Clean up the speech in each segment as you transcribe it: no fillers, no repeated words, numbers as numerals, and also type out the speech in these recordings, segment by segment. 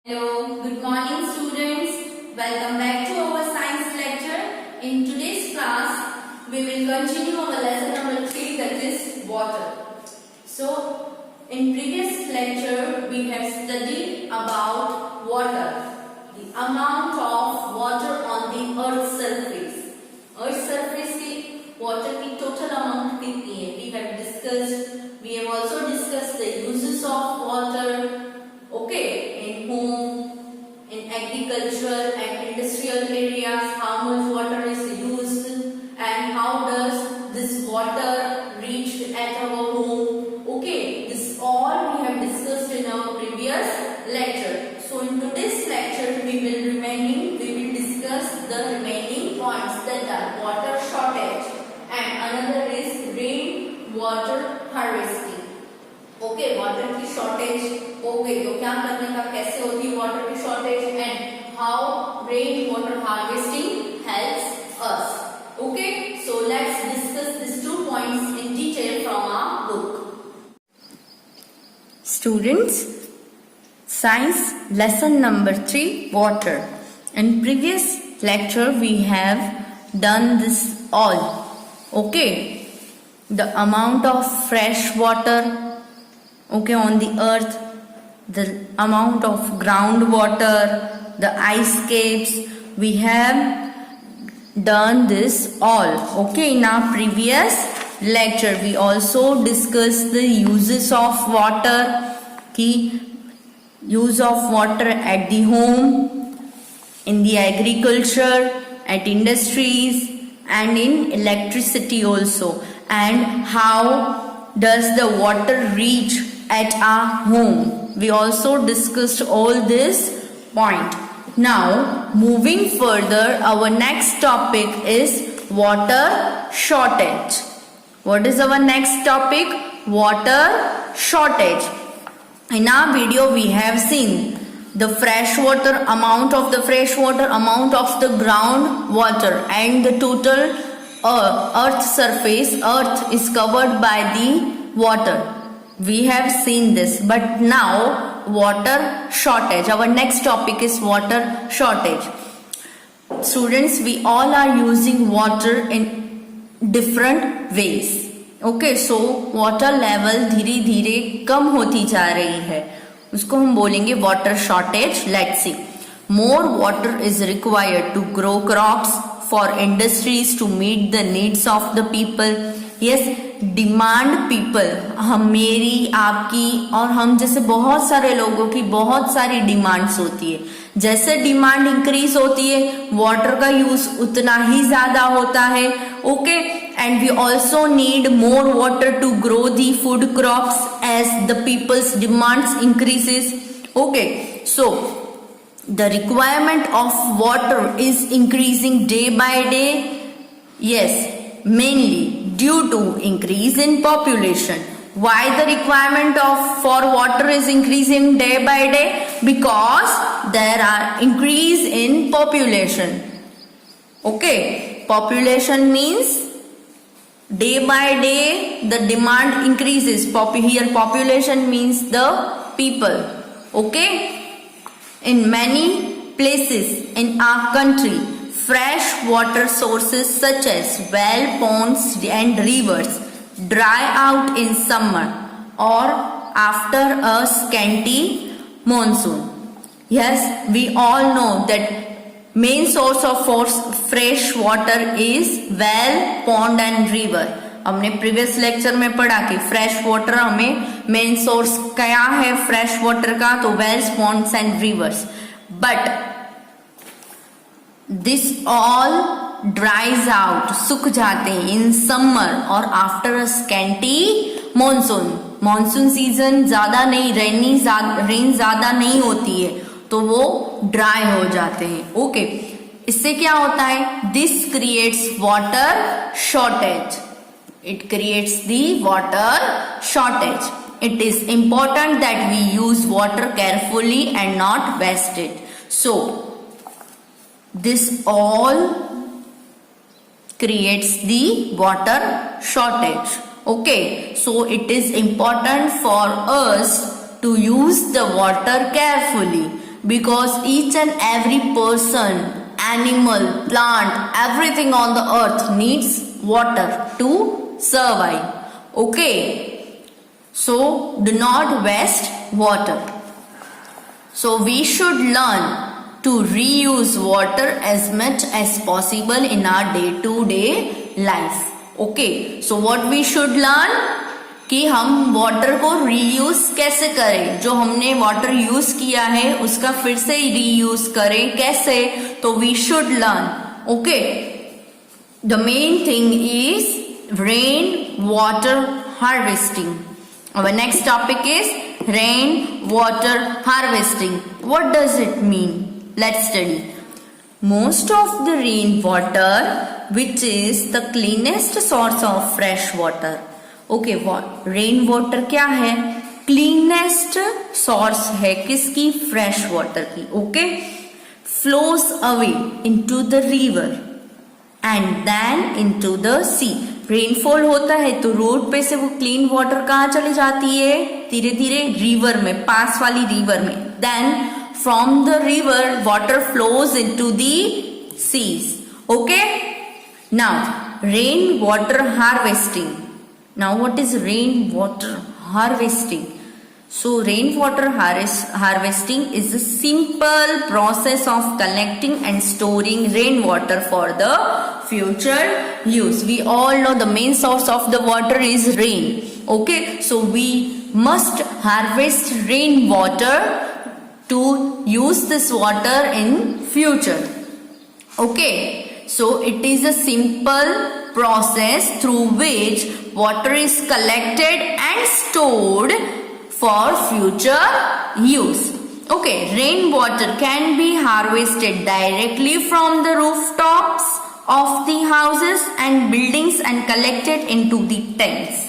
Hello, good morning students. Welcome back to our science lecture. In today's class, we will continue our lesson number 3, that is water. So, in previous lecture, we have studied about water, the amount of water on the earth's surface. Earth's surface की water की total amount कितनी है? We have also discussed the uses of water. Okay, in home, in agriculture and industrial areas, how much water is used and how does this water reach at our home. Okay, this all we have discussed in our previous lecture. So in today's lecture we will discuss the remaining points, that are water shortage and another is rain water harvesting. Okay water की shortage हो गई तो क्या करने का, कैसे होती है वाटर की shortage and how rain water harvesting helps us. Okay, so let's discuss this two points in detail from our book. Students, science lesson number 3, water. In previous lecture we have done this all. Okay, the amount of fresh water, okay, on the earth, the amount of groundwater, the ice caps, we have done this all. Okay, in our previous lecture we also discussed the uses of water, key use of water at the home, in the agriculture, at industries and in electricity also, and how does the water reach at our home. We also discussed all this point. Now moving further, our next topic is water shortage. What is our next topic? Water shortage. In our video we have seen the freshwater amount of the freshwater, amount of the groundwater and the total earth surface. Earth is covered by the water. We have seen this, but now water shortage. Our next topic is water shortage. Students, we all are using water in different ways. Okay, so water level धीरे धीरे कम होती जा रही है, उसको हम बोलेंगे water shortage. Let's see. More water is required to grow crops, for industries, to meet the needs of the people. Yes, demand people, हम, मेरी, आपकी और हम जैसे बहुत सारे लोगों की बहुत सारी डिमांड्स होती है. जैसे डिमांड इंक्रीज होती है वाटर का यूज उतना ही ज्यादा होता है. Okay, and we also need more water to grow the food crops as the peoples demands increases. Okay, so the requirement of water is increasing day by day. Yes, mainly due to increase in population. Why the requirement for water is increasing day by day? Because there are increase in population. Okay, population means day by day the demand increases. Here population means the people. Okay, in many places in our country, fresh water sources such as well, ponds and rivers dry out in summer or after a scanty monsoon. Yes, we all know that main source of fresh water is well, pond and river. हमने previous lecture में पढ़ा कि fresh water हमें main source क्या है fresh water का, तो wells, ponds and rivers. But this all dries out, सूख जाते हैं इन समर और after a scanty monsoon. Monsoon season ज्यादा नहीं, रेन ज्यादा नहीं होती है तो वो ड्राई हो जाते हैं. ओके, इससे क्या होता है? This creates water shortage. It creates the water shortage. It is important that we use water carefully and not waste it. So, this all creates the water shortage. Okay, so it is important for us to use the water carefully. because each and every person, animal, plant, everything on the earth needs water to survive. Okay, so do not waste water. So we should learn to reuse water as much as possible in our day-to-day life. Okay, so what we should learn कि हम water को reuse कैसे करें, जो हमने water use किया है उसका फिर से रीयूज करें कैसे, तो we should learn. Okay, the main thing is rain water harvesting. Our next topic is rain water harvesting. What does it mean? Let's study. Most of the rainwater, which is the cleanest source of fresh water. Okay, rain water क्या है? Cleanest source है किसकी? Fresh water की. Okay, flows away into the river and then into the sea. Rainfall होता है तो road पे से वो क्लीन वाटर कहाँ चली जाती है? धीरे धीरे रिवर में, पास वाली रिवर में. Then from the river water flows into the seas. Okay, now rain water harvesting. Now what is rainwater harvesting? So rainwater harvesting is a simple process of collecting and storing rainwater for the future use. We all know the main source of the water is rain. Okay, so we must harvest rainwater to use this water in future. Okay, so it is a simple process through which water is collected and stored for future use. Okay, rainwater can be harvested directly from the rooftops of the houses and buildings and collected into the tanks.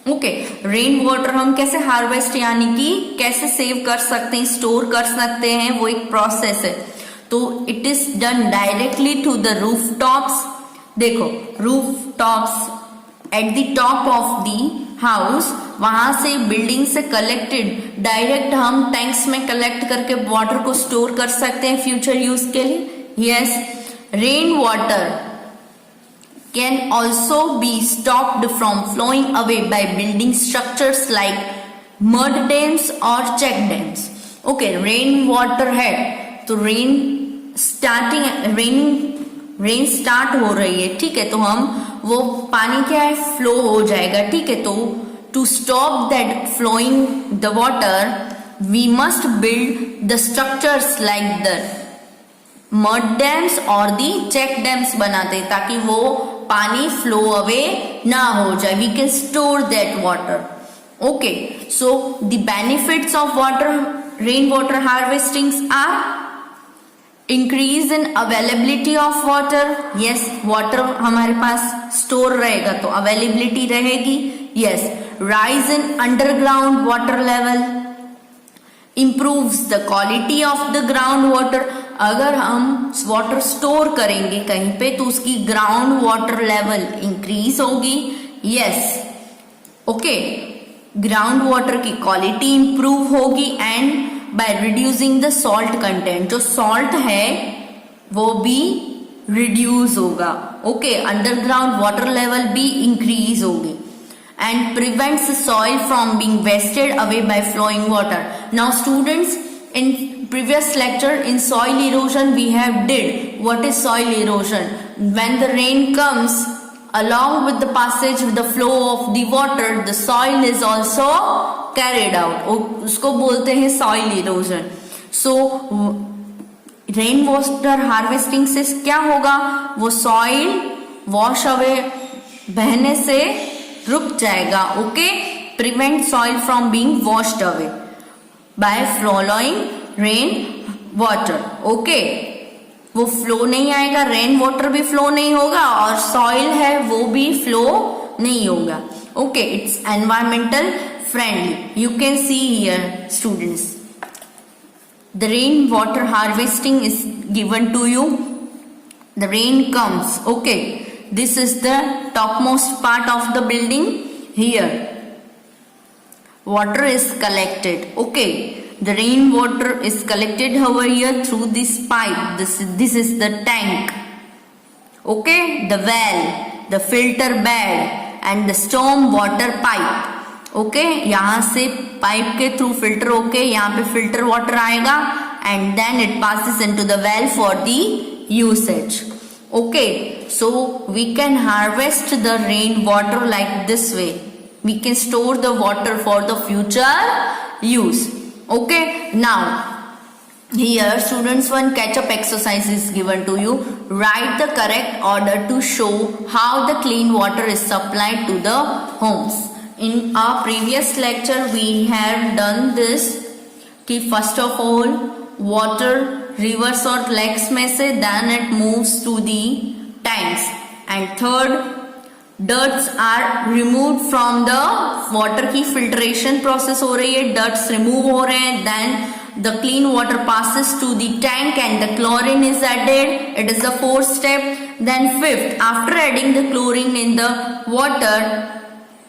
Okay, rain water हम कैसे harvest यानी कि कैसे save कर सकते हैं, store कर सकते हैं, वो एक प्रोसेस है. तो it is done directly to the roof tops. देखो, roof tops at the top of the house, वहां से बिल्डिंग से कलेक्टेड डायरेक्ट हम टैंक्स में कलेक्ट करके वाटर को स्टोर कर सकते हैं फ्यूचर यूज के लिए. Yes, rain water can also be stopped from flowing away by building structures like mud dams or check dams. Okay, rain water है तो रेन स्टार्ट हो रही है, ठीक है, तो हम वो पानी क्या है, फ्लो हो जाएगा, ठीक है. तो to stop that flowing the water we must build the structures like the mud dams और दी चेक डैम्स बनाते हैं ताकि वो पानी फ्लो अवे ना हो जाए. We can store that water. Okay, so the benefits of water rain water harvesting are increase in availability of water. Yes, water हमारे पास स्टोर रहेगा तो अवेलेबिलिटी रहेगी. Yes, rise in underground water level, improves the quality of the ground water. अगर हम water store करेंगे कहीं पे तो उसकी ग्राउंड वाटर लेवल इंक्रीज होगी. यस, ओके, ग्राउंड वाटर की क्वालिटी इंप्रूव होगी and by reducing the salt content, जो सॉल्ट है वो भी रिड्यूस होगा. ओके, अंडरग्राउंड वाटर लेवल भी इंक्रीज होगी and prevents the soil from being wasted away by flowing water. Now students, in previous lecture in soil erosion we have did what is soil erosion. When the rain comes along with the passage with the flow of the water, the soil is also carried out. उसको बोलते हैं soil erosion. So rain water harvesting से क्या होगा, वो soil wash away बहने से रुक जाएगा. Okay, prevent soil from being washed away by flowing rain water. Okay, वो फ्लो नहीं आएगा, रेन वाटर भी फ्लो नहीं होगा और सॉइल है वो भी फ्लो नहीं होगा. Okay, it's environmental friendly. You can see here students, the rain water harvesting is given to you. The rain comes. Okay, this is the topmost part of the building. Here water is collected. Okay, the rainwater is collected over here through this pipe. This is the tank. Okay, the well, the filter bed and the storm water pipe. Okay यहाँ से pipe के through filter होके यहाँ पे filter water आएगा and then it passes into the well for the usage. Okay, so we can harvest the rain water like this way. We can store the water for the future use. Okay, now here students, one catch-up exercise is given to you. Write the correct order to show how the clean water is supplied to the homes. In our previous lecture we have done this कि first of all water rivers or lakes में से then it moves to the tanks, and third dirts are remove from the water की filtration process हो रही है, dirts remove हो रहे हैं, then the clean water passes to the tank and the chlorine is added. It is the fourth step. Then fifth, after adding the chlorine in the water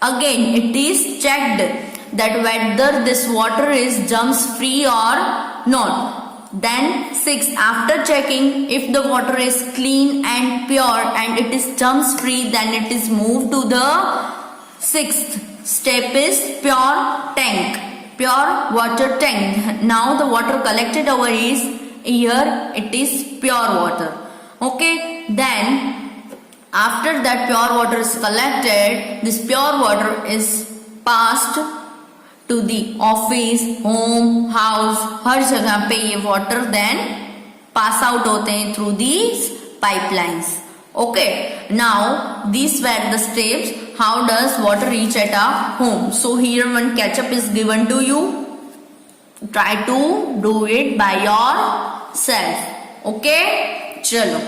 again it is checked that whether this water is germs free or not. Then sixth, after checking if the water is clean and pure and it is germs free, then it is moved to the sixth step is pure tank, pure water tank. Now the water collected over is here, it is pure water. Okay, then after that pure water is collected, this pure water is passed to the office, home, house, हर जगह पे ये water then pass out होते हैं through these pipelines. Okay, now these were the steps. How does water reach at our home? So here one catch-up is given to you. Try to do it by yourself. Okay, चलो.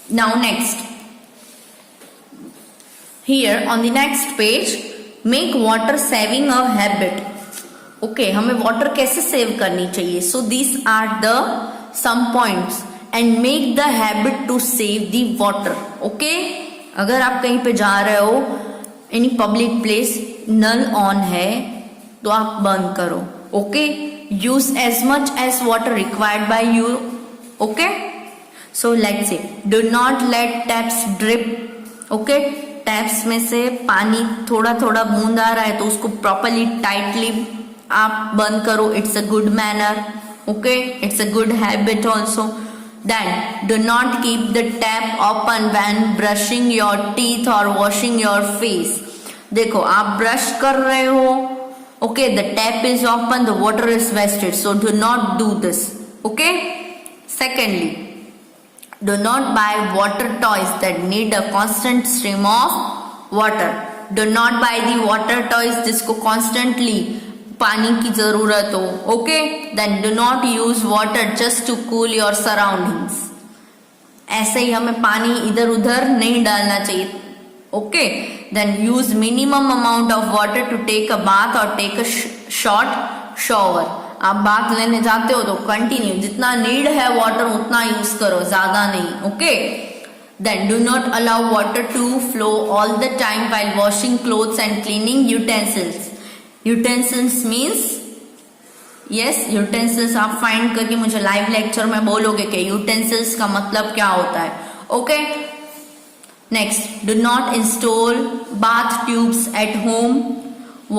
Now next. Here on the next page, make water saving a habit. Okay, हमें water कैसे save करनी चाहिए? So these are the some points and make the habit to save the water. Okay, अगर आप कहीं पे जा रहे हो, any public place, null on है तो आप बंद करो. Okay, use as much as water required by you. Okay, so let's say do not let taps drip. Okay, taps में से पानी थोड़ा थोड़ा बूंद आ रहा है तो उसको प्रॉपरली टाइटली आप बंद करो. It's a good manner. Okay, it's a good habit also. Then do not keep the tap open when brushing your teeth और वॉशिंग योर फेस. देखो आप ब्रश कर रहे हो, okay, the tap is open, the water is wasted, so do not do this. Okay, secondly, do not buy water toys that need a constant stream of water. Do not buy the water toys जिसको constantly पानी की जरूरत हो. Okay, then do not use water just to cool your surroundings. ऐसे ही हमें पानी इधर उधर नहीं डालना चाहिए. Okay, then use minimum amount of water to take a bath or take a short shower. आप बात लेने जाते हो तो कंटिन्यू जितना नीड है वाटर उतना यूज करो, ज्यादा नहीं. Okay, then do not allow water to flow all the time while washing clothes and cleaning utensils. Utensils means, yes, utensils आप फाइंड करके मुझे लाइव लेक्चर में बोलोगे कि यूटेंसिल्स का मतलब क्या होता है. Okay, next, do not install bath tubes at home.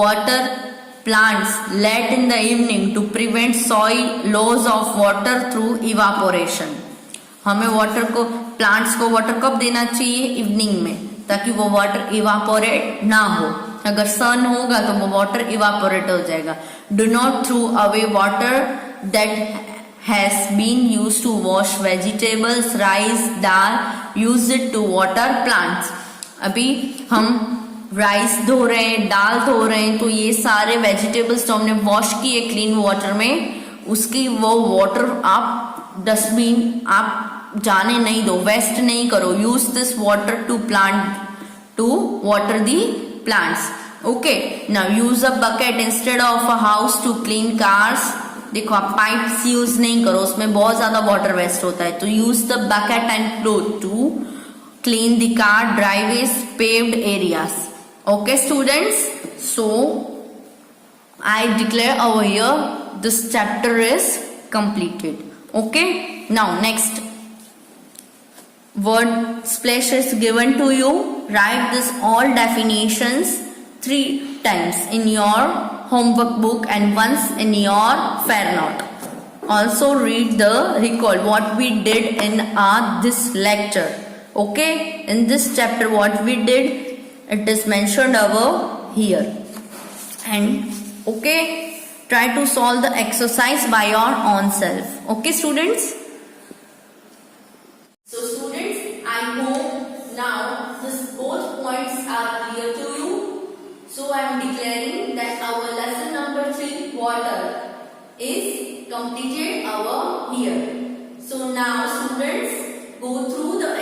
Water plants late in the evening to prevent soil loss of water through evaporation. हमें वाटर को, प्लांट्स को वाटर कब देना चाहिए? इवनिंग में, ताकि वो वाटर इवापोरेट ना हो. अगर सन होगा तो वो वाटर इवापोरेट हो जाएगा. Do not throw away water that has been used to wash vegetables, rice, dal. Use it to water plants. अभी हम राइस धो रहे हैं, दाल धो रहे हैं, तो ये सारे वेजिटेबल्स तो हमने वॉश किए क्लीन वाटर में, उसकी वो वाटर आप डस्टबिन आप जाने नहीं दो, वेस्ट नहीं करो. Use this water to water the plants. Okay, now use a bucket instead of a house to clean cars. देखो आप पाइप्स यूज नहीं करो, उसमें बहुत ज्यादा वाटर वेस्ट होता है. तो use the bucket and float to clean the car, driveways, paved areas. Okay students, so I declare over here this chapter is completed. Okay, now next word splash is given to you. Write this all definitions 3 times in your homework book and once in your fair note. Also read the recall what we did in this lecture. Okay, in this chapter what we did, it is mentioned over here. And okay, try to solve the exercise by your own self. Okay students? So students, I hope now this both points are clear to you. So I am declaring that our lesson number 3 water is completed over here. So now students, go through the